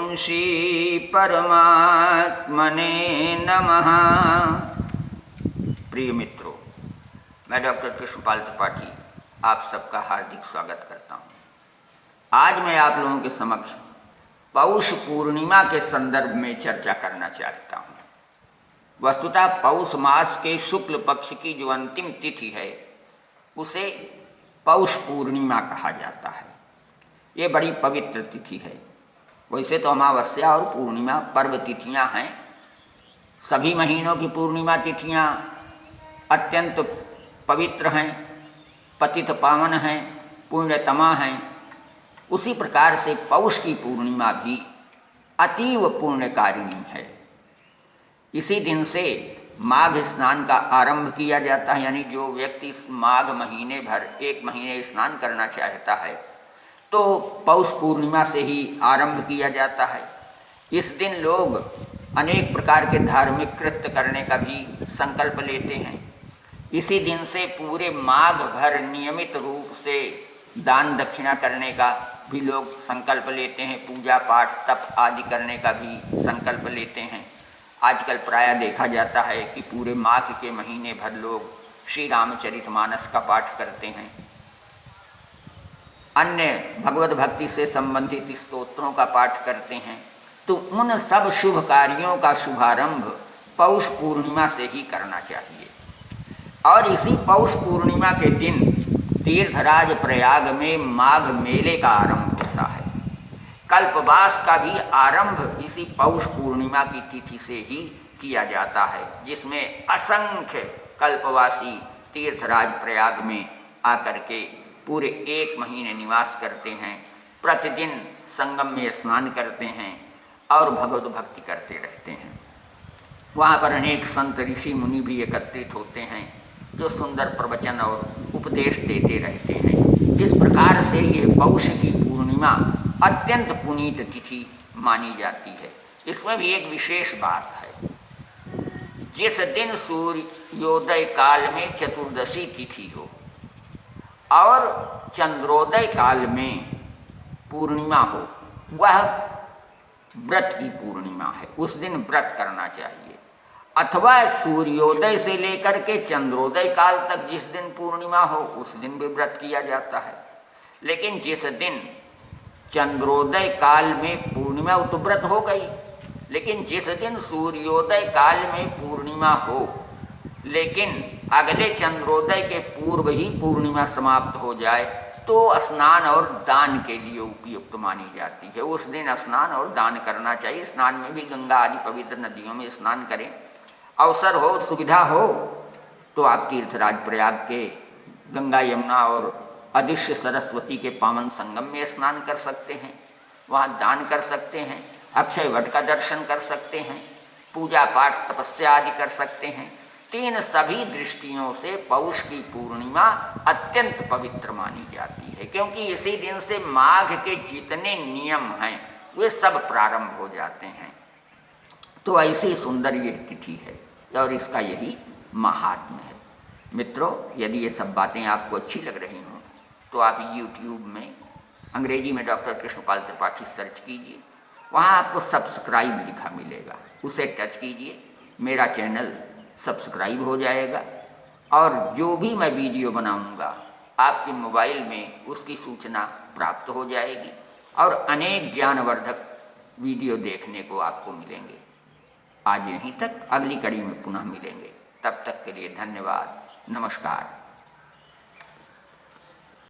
श्री परमात्मने नमः। प्रिय मित्रों, मैं डॉक्टर कृष्णपाल त्रिपाठी आप सबका हार्दिक स्वागत करता हूँ। आज मैं आप लोगों के समक्ष पौष पूर्णिमा के संदर्भ में चर्चा करना चाहता हूँ। वस्तुतः पौष मास के शुक्ल पक्ष की जो अंतिम तिथि है उसे पौष पूर्णिमा कहा जाता है। ये बड़ी पवित्र तिथि है। वैसे तो अमावस्या और पूर्णिमा पर्व तिथियां हैं। सभी महीनों की पूर्णिमा तिथियां अत्यंत पवित्र हैं, पतित पावन हैं, पुण्यतमा हैं। उसी प्रकार से पौष की पूर्णिमा भी अतीव पुण्यकारिणी है। इसी दिन से माघ स्नान का आरंभ किया जाता है, यानी जो व्यक्ति माघ महीने भर एक महीने स्नान करना चाहता है तो पौष पूर्णिमा से ही आरंभ किया जाता है। इस दिन लोग अनेक प्रकार के धार्मिक कृत्य करने का भी संकल्प लेते हैं। इसी दिन से पूरे माघ भर नियमित रूप से दान दक्षिणा करने का भी लोग संकल्प लेते हैं, पूजा पाठ तप आदि करने का भी संकल्प लेते हैं। आजकल प्रायः देखा जाता है कि पूरे माघ के महीने भर लोग श्री रामचरितमानस का पाठ करते हैं, अन्य भगवत भक्ति से संबंधित स्तोत्रों का पाठ करते हैं। तो उन सब शुभ कार्यों का शुभारंभ पौष पूर्णिमा से ही करना चाहिए। और इसी पौष पूर्णिमा के दिन तीर्थराज प्रयाग में माघ मेले का आरंभ होता है। कल्पवास का भी आरंभ इसी पौष पूर्णिमा की तिथि से ही किया जाता है, जिसमें असंख्य कल्पवासी तीर्थराज प्रयाग में आकर के पूरे एक महीने निवास करते हैं, प्रतिदिन संगम में स्नान करते हैं और भगवत भक्ति करते रहते हैं। वहाँ पर अनेक संत ऋषि मुनि भी एकत्रित होते हैं जो सुंदर प्रवचन और उपदेश देते रहते हैं। इस प्रकार से ये पौष की पूर्णिमा अत्यंत पुनीत तिथि मानी जाती है। इसमें भी एक विशेष बात है, जिस दिन सूर्योदय काल में चतुर्दशी तिथि हो और चंद्रोदय काल में पूर्णिमा हो, वह व्रत की पूर्णिमा है। उस दिन व्रत करना चाहिए। अथवा सूर्योदय से लेकर के चंद्रोदय काल तक जिस दिन पूर्णिमा हो उस दिन भी व्रत किया जाता है। लेकिन जिस दिन चंद्रोदय काल में पूर्णिमा, तो व्रत हो गई, लेकिन जिस दिन सूर्योदय काल में पूर्णिमा हो लेकिन अगले चंद्रोदय के पूर्व ही पूर्णिमा समाप्त हो जाए तो स्नान और दान के लिए उपयुक्त मानी जाती है। उस दिन स्नान और दान करना चाहिए। स्नान में भी गंगा आदि पवित्र नदियों में स्नान करें। अवसर हो, सुविधा हो तो आप तीर्थराज प्रयाग के गंगा यमुना और अदृश्य सरस्वती के पावन संगम में स्नान कर सकते हैं, वहाँ दान कर सकते हैं, अक्षय वट का दर्शन कर सकते हैं, पूजा पाठ तपस्या आदि कर सकते हैं। तीन सभी दृष्टियों से पौष की पूर्णिमा अत्यंत पवित्र मानी जाती है, क्योंकि इसी दिन से माघ के जितने नियम हैं वे सब प्रारंभ हो जाते हैं। तो ऐसी सुंदर ये तिथि है और इसका यही महात्म्य है। मित्रों, यदि ये सब बातें आपको अच्छी लग रही हों तो आप YouTube में अंग्रेजी में डॉक्टर कृष्णपाल त्रिपाठी सर्च कीजिए, वहाँ आपको सब्सक्राइब लिखा मिलेगा, उसे टच कीजिए, मेरा चैनल सब्सक्राइब हो जाएगा और जो भी मैं वीडियो बनाऊंगा आपके मोबाइल में उसकी सूचना प्राप्त हो जाएगी और अनेक ज्ञानवर्धक वीडियो देखने को आपको मिलेंगे। आज यहीं तक, अगली कड़ी में पुनः मिलेंगे। तब तक के लिए धन्यवाद, नमस्कार।